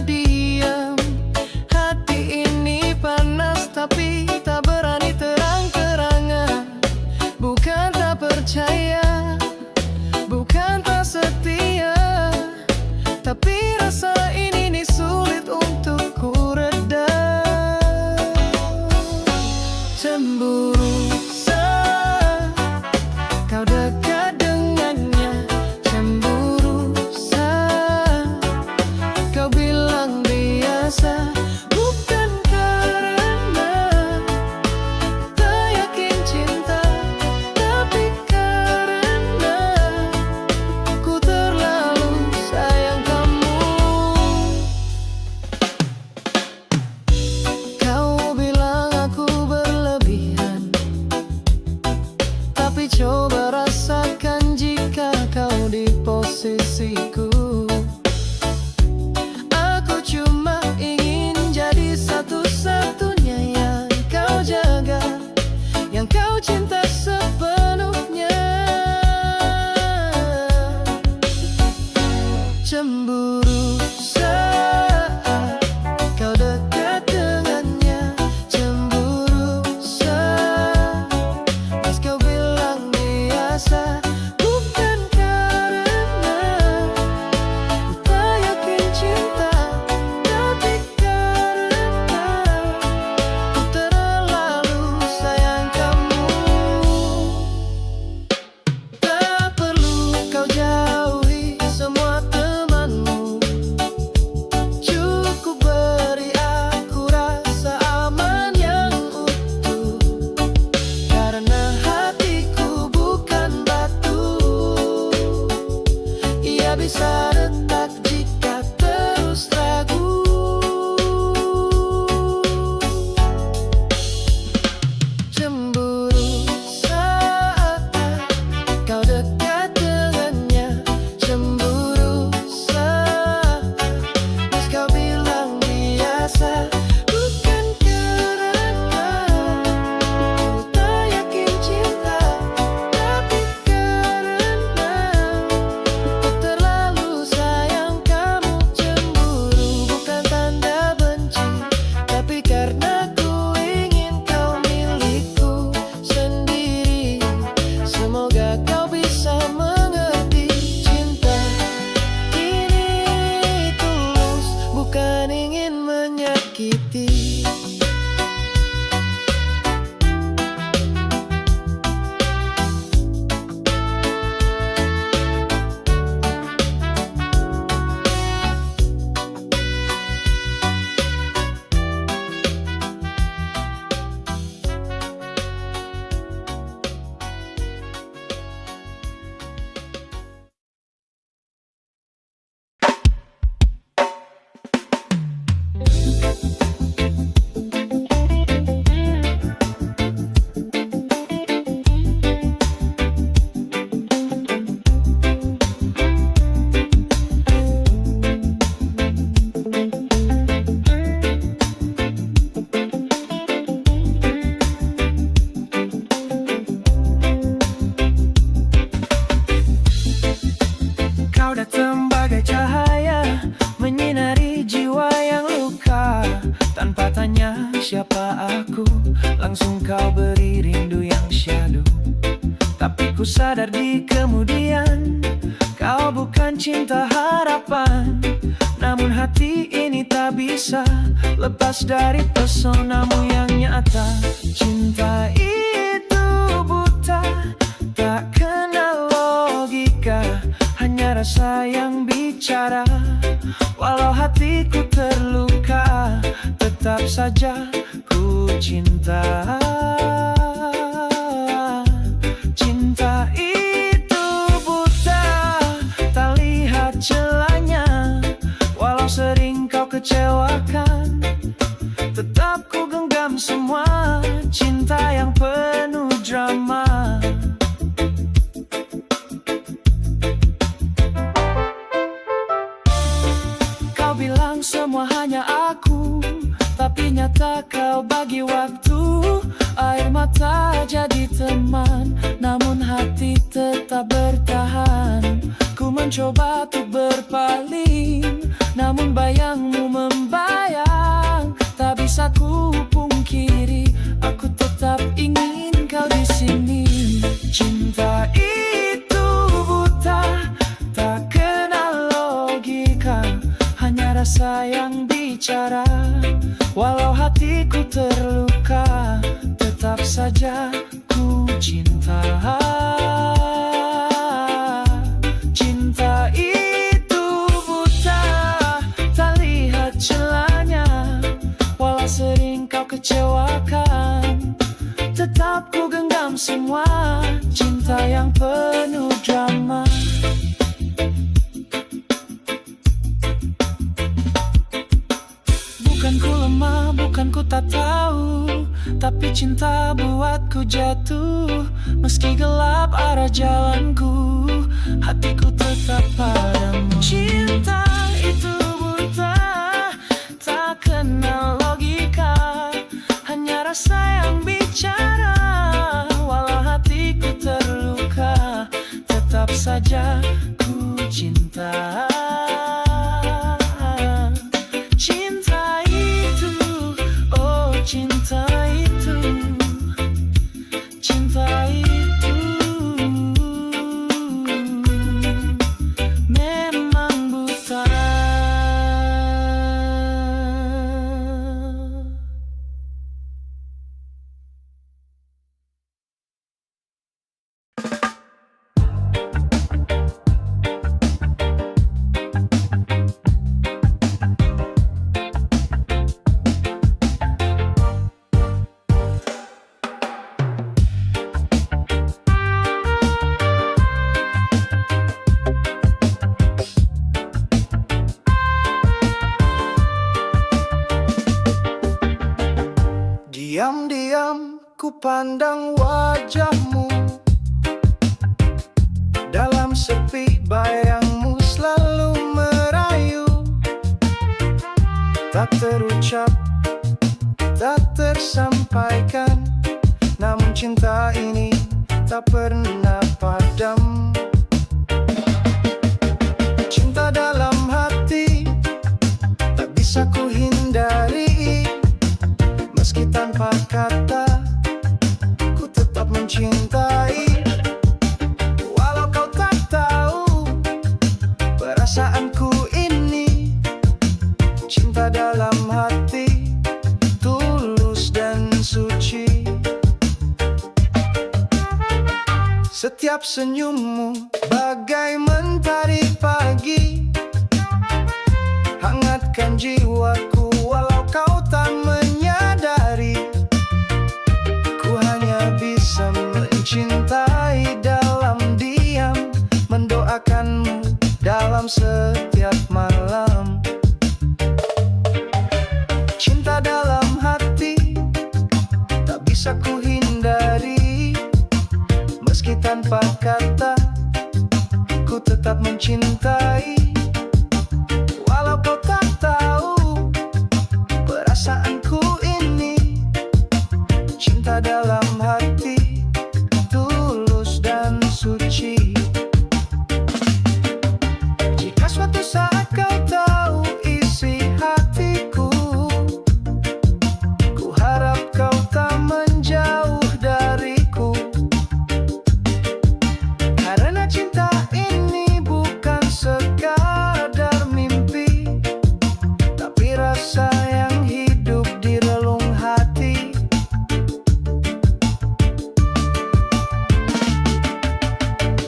diam. Hati ini panas tapi tak berani terang-terangan. Bukan tak percaya, bukan tak setia, tapi rasa ini sulit untuk ku redam. Cemburu saat kau dekat dengannya, cemburu saat kau bilang biasa. Bukan karena tak yakin cinta, tapi karena ku terlalu sayang kamu. Kau bilang aku berlebihan, tapi coba rasakan jika kau di posisiku. Aku cuma ingin jadi satu-satunya yang kau jaga, yang kau cinta sepenuhnya. Cemburu saat kau dekat dengannya, cemburu saat pas kau bilang biasa. Bukan karena ku tak yakin cinta, tapi karena ku terlalu sayang kamu. Tak perlu kau jauhi semua temanmu, cukup beri aku rasa aman yang utuh. Karena hatiku bukan batu, ia bisa retak jika terus ragu. Cemburu saat kau dekat dengannya, cemburu saat pas kau bilang biasa. Bukan karena ku tak yakin cinta, tapi karena ku terlalu sayang kamu. Cemburu bukan tanda benci, tapi karena ku ingin kau milikku sendiri. Semoga kau bisa mengerti, cinta ini tulus, bukan ingin menyakiti. Kau datang bagai cahaya, menyinari jiwa yang luka. Tanpa tanya siapa aku, langsung kau beri rindu yang syadu. Tapi ku sadar di kemudian, kau bukan cinta harapan. Namun hati ini tak bisa lepas dari pesonamu yang nyata. Cinta itu buta, tak kenal logika, hanya rasa yang bicara. Walau hatiku terluka, tetap saja ku cinta. Cinta itu buta, tak lihat celahnya. Walau sering kau kecewakan, tetap ku genggam semua. Cinta yang penuh drama. Kau bilang semua hanya aku, tapi nyata kau bagi waktu. Air mata jadi teman, namun hati tetap bertahan. Ku mencoba untuk berpaling, namun bayangmu yang bicara. Walau hatiku terluka, tetap saja ku cinta. Cinta itu buta, tak lihat celahnya. Walau sering kau kecewakan, tetap ku genggam semua. Cinta yang penuh drama. Bukan ku lemah, bukan ku tak tahu, tapi cinta buatku jatuh. Meski gelap arah jalanku, hatiku tetap padamu. Cinta itu buta, tak kenal logika, hanya rasa yang bicara. Walau hatiku terluka, tetap saja ku cinta. Cinta itu memang buta. Diam-diam ku pandang wajahmu, dalam sepi bayangmu selalu merayu. Tak terucap, tak tersampaikan, namun cinta ini tak pernah padam. Cinta dalam hati tak bisa ku hindari. Meski tanpa kata, ku tetap mencintai. Walau kau tak tahu perasaanku ini. Cinta dalam hati, tulus dan suci. Setiap senyummu bagai mentari pagi, hangatkan jiwaku walau kau tak menyadari. Ku hanya bisa mencintai dalam diam, mendoakanmu dalam setiap malam. Cinta dalam hati tak bisa ku hindari. Meski tanpa kata, ku tetap mencintai. Walau kau tak tahu perasaanku ini. Cinta dalam hati, tulus dan suci. Jika suatu saat kau tahu isi hatiku, ku harap kau tak menjauh dariku. Karena cinta ini bukan sekadar mimpi, tapi rasa yang hidup di relung hati.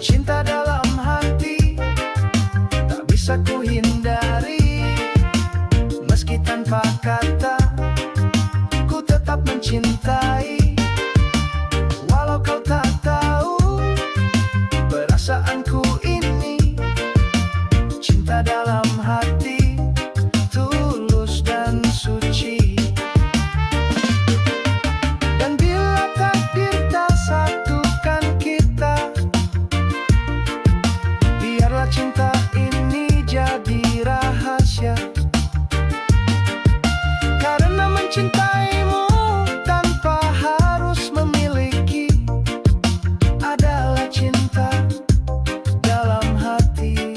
Cinta dalam hati tak bisa ku hindari. Meski tanpa kata, ku tetap mencintai. Walau kau tak tahu perasaanku ini. Cinta dalam hati, tulus dan suci. Dan bila takdir tak satukan kita, biarlah cinta ini jadi rahasia. Karena mencintaimu tanpa harus memiliki adalah cinta dalam hati.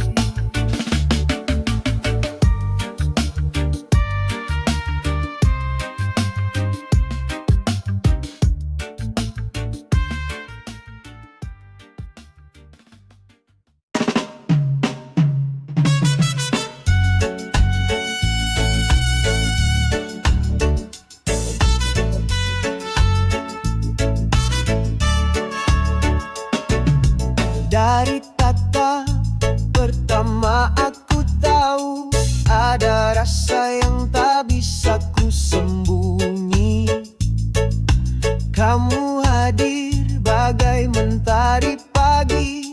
tak bisa ku sembunyi. Kamu hadir bagai mentari pagi,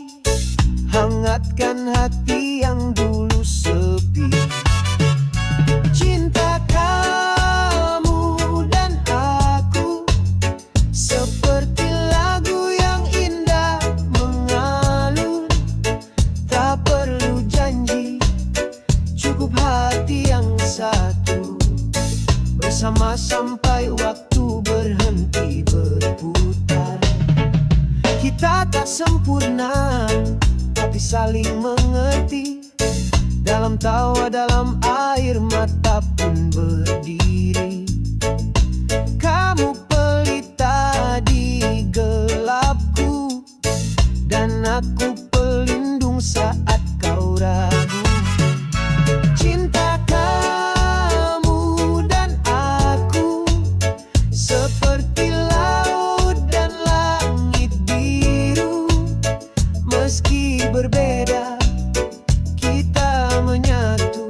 hangatkan hati yang dulu sepi. Cinta kamu dan aku seperti lagu yang indah mengalun. Tak perlu janji, cukup hati yang satu, bersama sampai waktu berhenti berputar. Kita tak sempurna, tapi saling mengerti. Dalam tawa, dalam air mata pun berdiri. Kamu pelita di gelapku, dan aku pelindung saat kau ragu. Cinta kamu dan aku seperti laut dan langit biru. Meski berbeda, kita menyatu.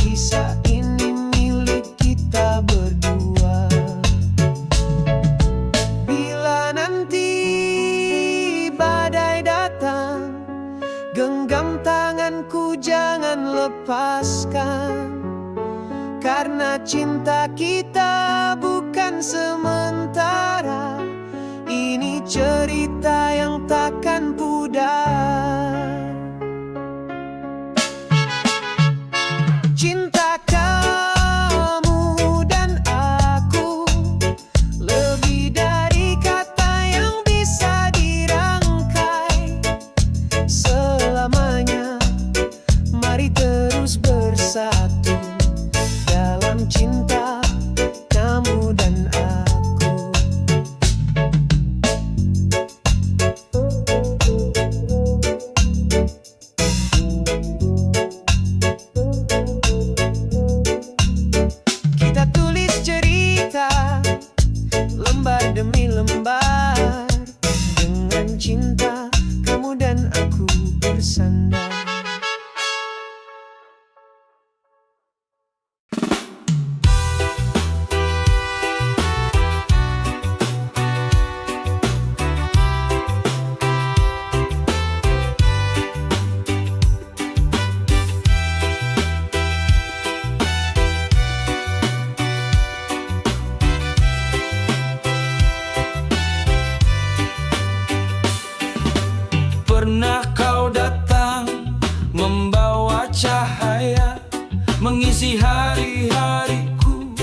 Kisah ini milik kita berdua. Bila nanti badai datang, genggam tanganku, jangan lepaskan. Karena cinta kita bukan sementara, ini cerita yang takkan pudar. Cinta kamu dan aku lebih dari kata yang bisa dirangkai. Selamanya mari terus bersatu dalam cinta kamu dan aku. Kita tulis cerita lembar demi lembar, dengan cinta kamu dan aku bersandar. Pernah kau datang membawa cahaya, mengisi hari-hariku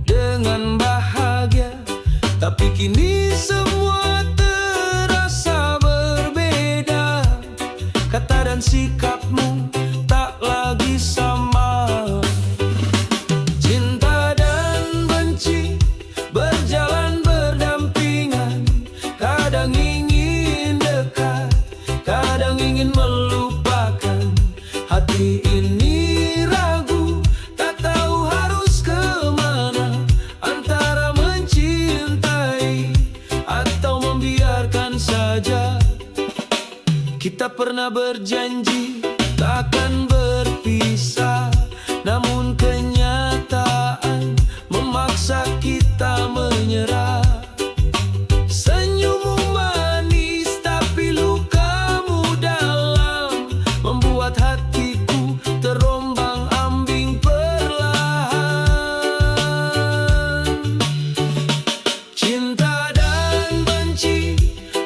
dengan bahagia. Tapi kini semua terasa berbeda. Kata dan sikapmu tak lagi sama. Cinta dan benci berjalan berdampingan. Kadang ingin dekat, kadang ingin melupakan. Hati ini ragu, tak tahu harus kemana, antara mencintai atau membiarkan saja. Kita pernah berjanji takkan berpisah, namun kenyataan memaksa kita menyerah. Senyummu manis tapi lukamu dalam, membuat hatiku terombang-ambing perlahan. Cinta dan benci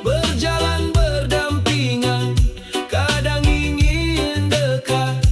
berjalan berdampingan. Kadang ingin dekat,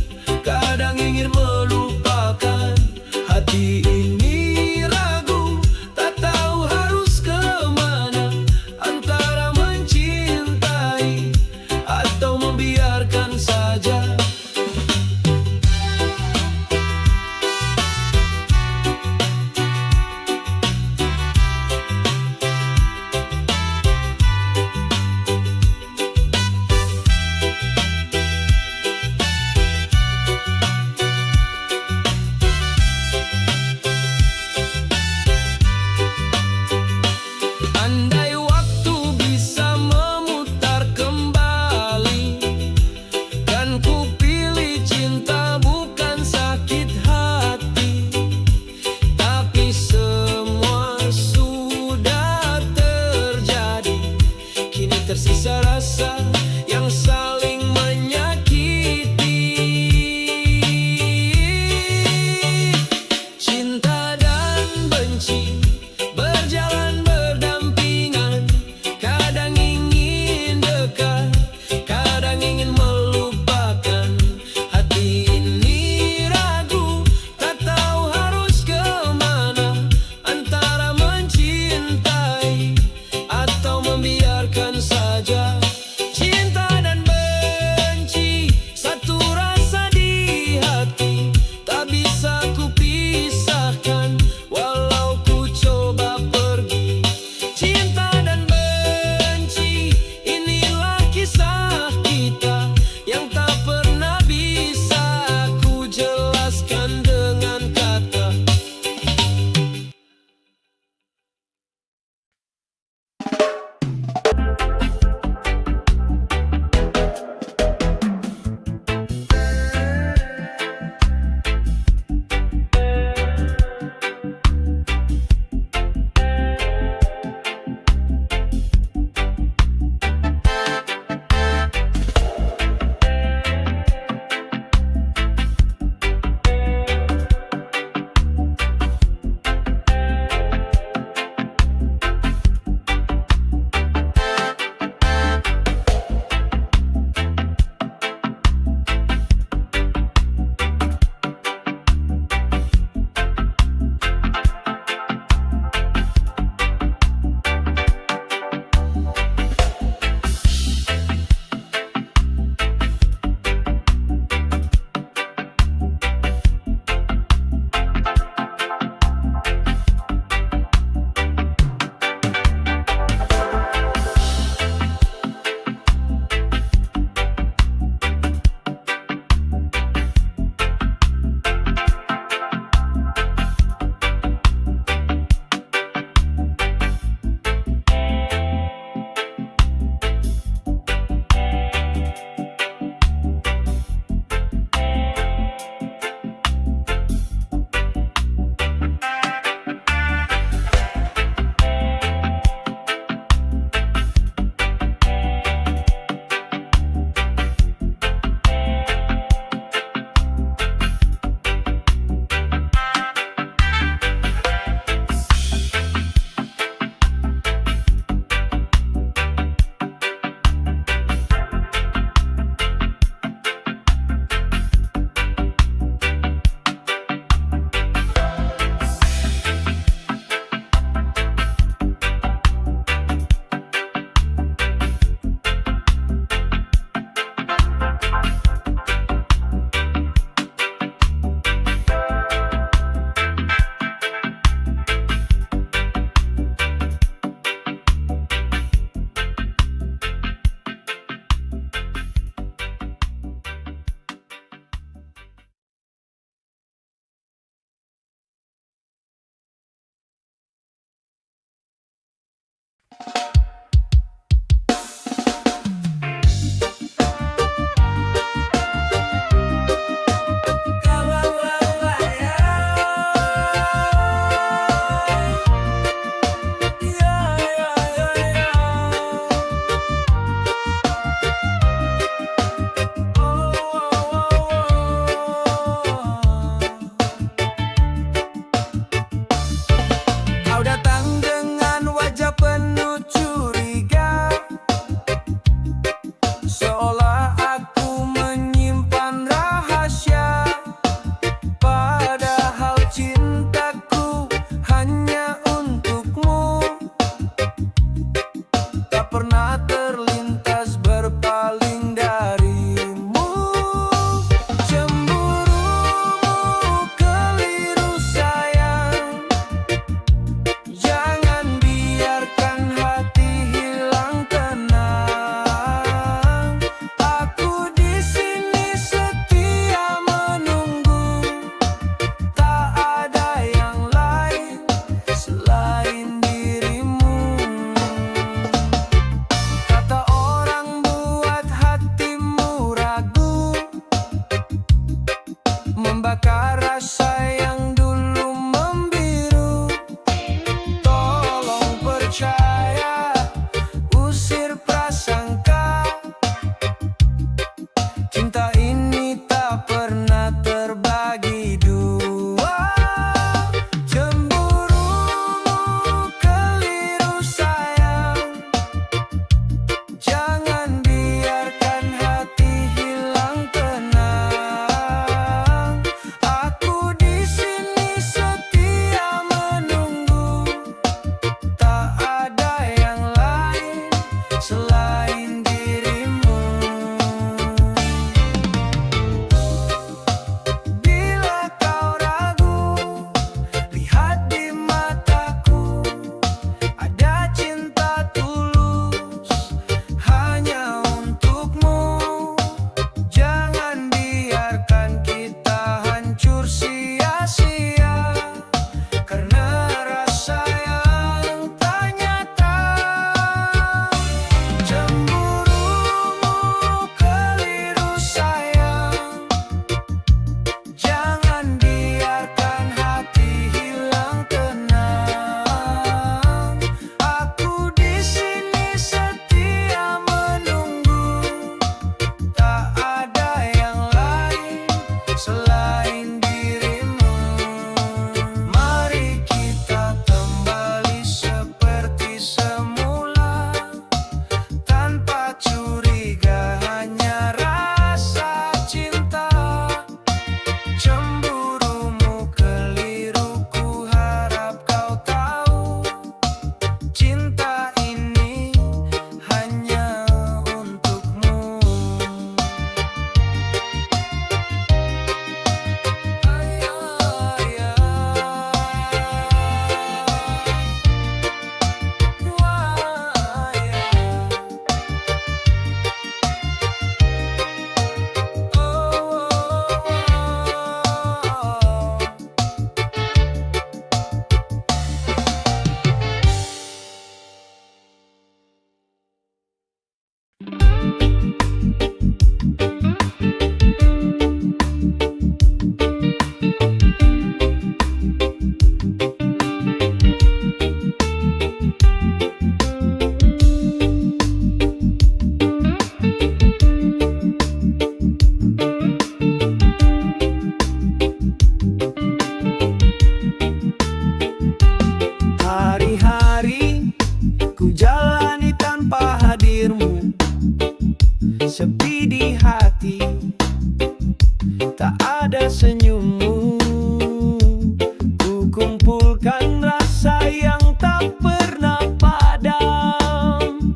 rasa yang tak pernah padam.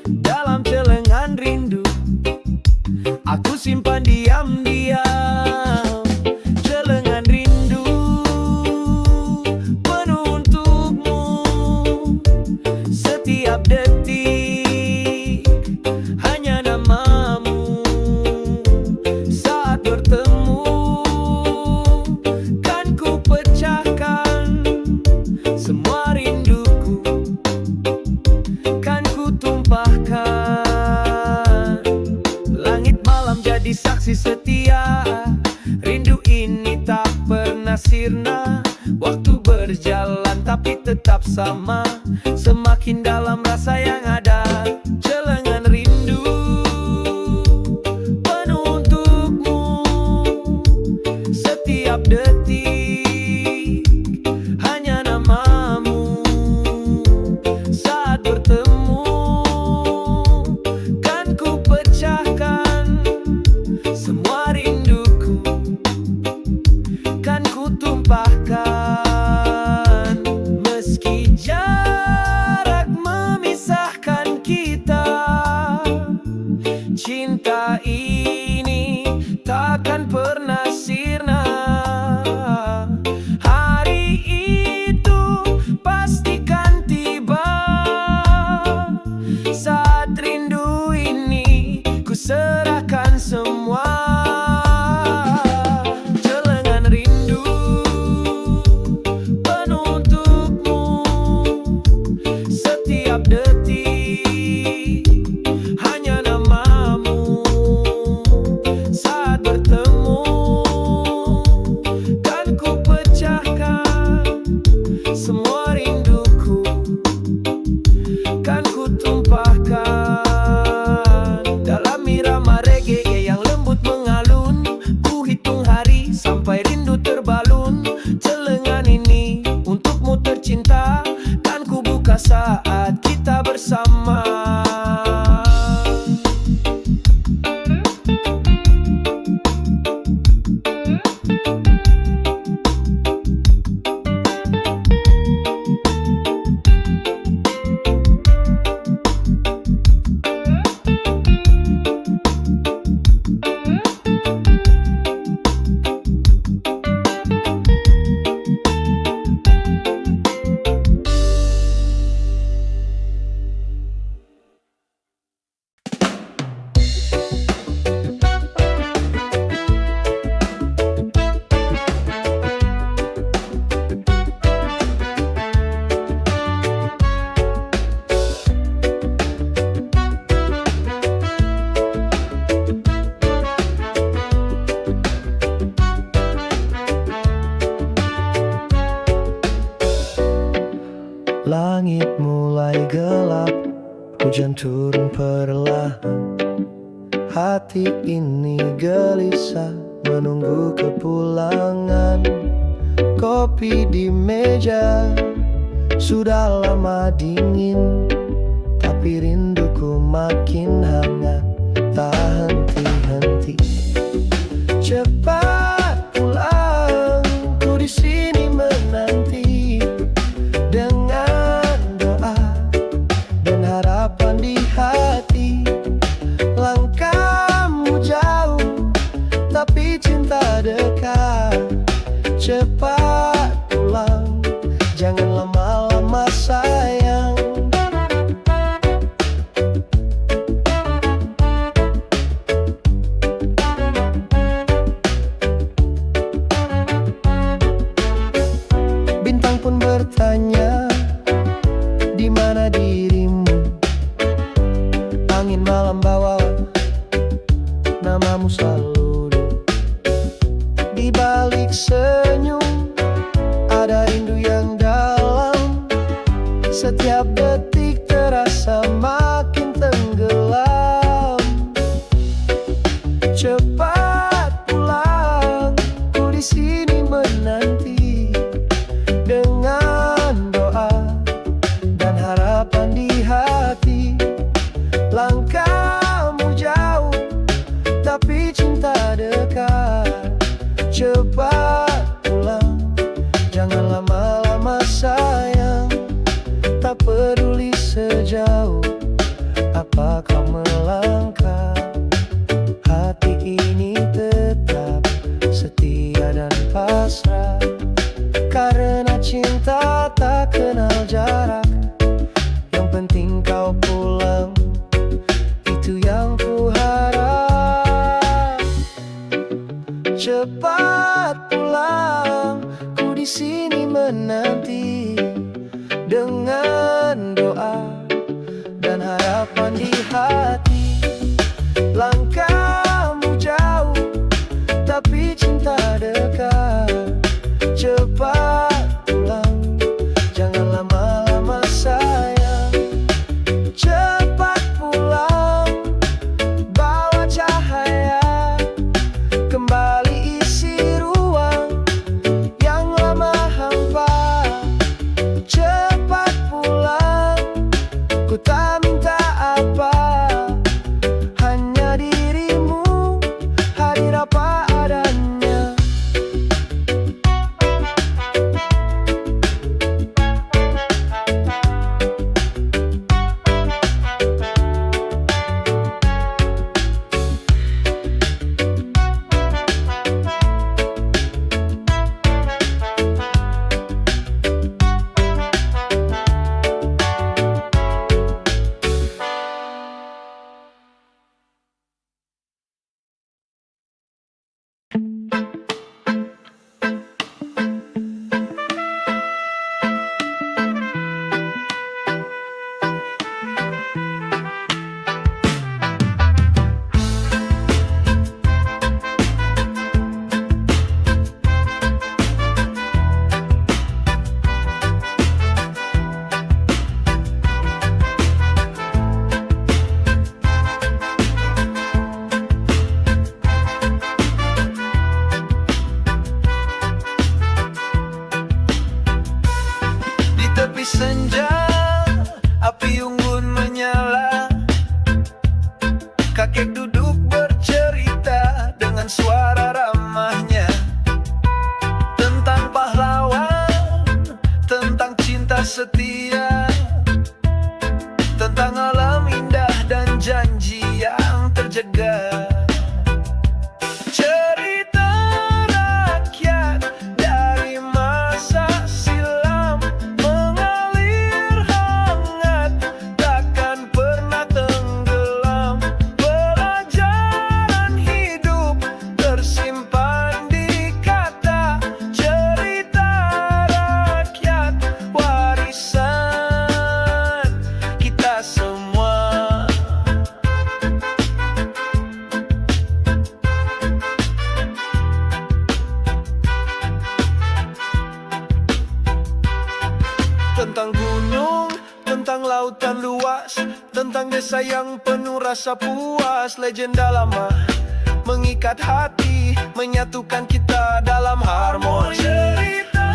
Dalam celengan rindu aku simpan diam-diam. Celengan rindu penuh untukmu. Setiap detik hanya namamu. Saat bertemu kan ku pecahkan semua rinduku, kan ku tumpahkan. Langit malam jadi saksi setia. Rindu ini tak pernah sirna. Waktu berjalan tapi tetap sama. Semakin dalam rasa yang ada. Celengan rindu penuh untukmu. Setiap detik hanya namamu. Saat bertemu kan ku pecahkan semua rinduku, kan ku tumpahkan. Meski jarak memisahkan kita, cinta ini takkan pernah sirna. Hari itu pastikan tiba. Saat rindu ini ku serahkan semua. Celengan rindu penuh untukmu. Setiap detik hanya namamu. Saat bertemu kan ku pecahkan semua rinduku, kan ku tumpahkan. Dalam irama reggae yang lembut mengalun, ku hitung hari sampai rindu terbalun. Celengan ini untukmu tercinta, kan ku buka saat kita bersama. Langit mulai gelap, hujan turun perlahan. Hati ini gelisah menunggu kepulangan. Kopi di meja sudah lama dingin, tapi rinduku makin hangat, tak henti-henti. Cepat pulang, ku di sini menanti. Dengan doa dan harapan di hati. Langkahmu jauh, tapi cinta dekat. Cepat pulang, jangan lama-lama sayang. Bintang pun bertanya, di mana dirimu? Angin malam bawa namamu selalu di balik senyum. Tentang gunung, tentang lautan luas, tentang desa yang penuh rasa puas. Legenda lama mengikat hati, menyatukan kita dalam harmoni. Cerita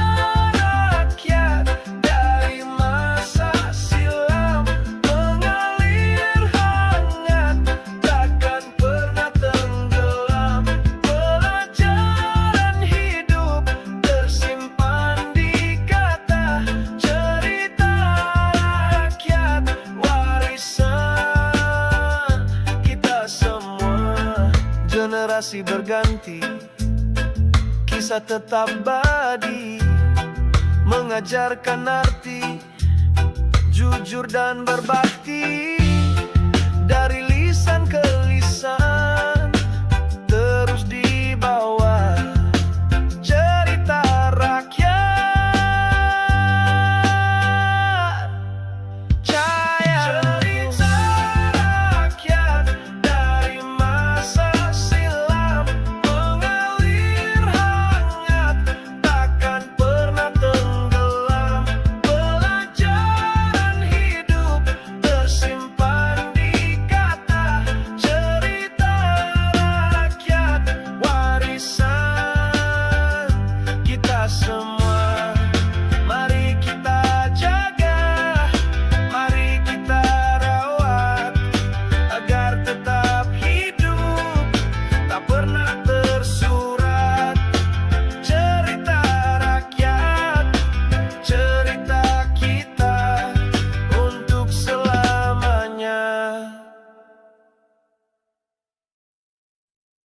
rakyat dari masa silam, mengalir hangat, takkan pernah tenggelam. Pelajaran hidup tersimpan di kata cerita rakyat, warisan kita semua. Generasi berganti, kisah tetap badi, mengajarkan arti jujur dan berbakti. Dari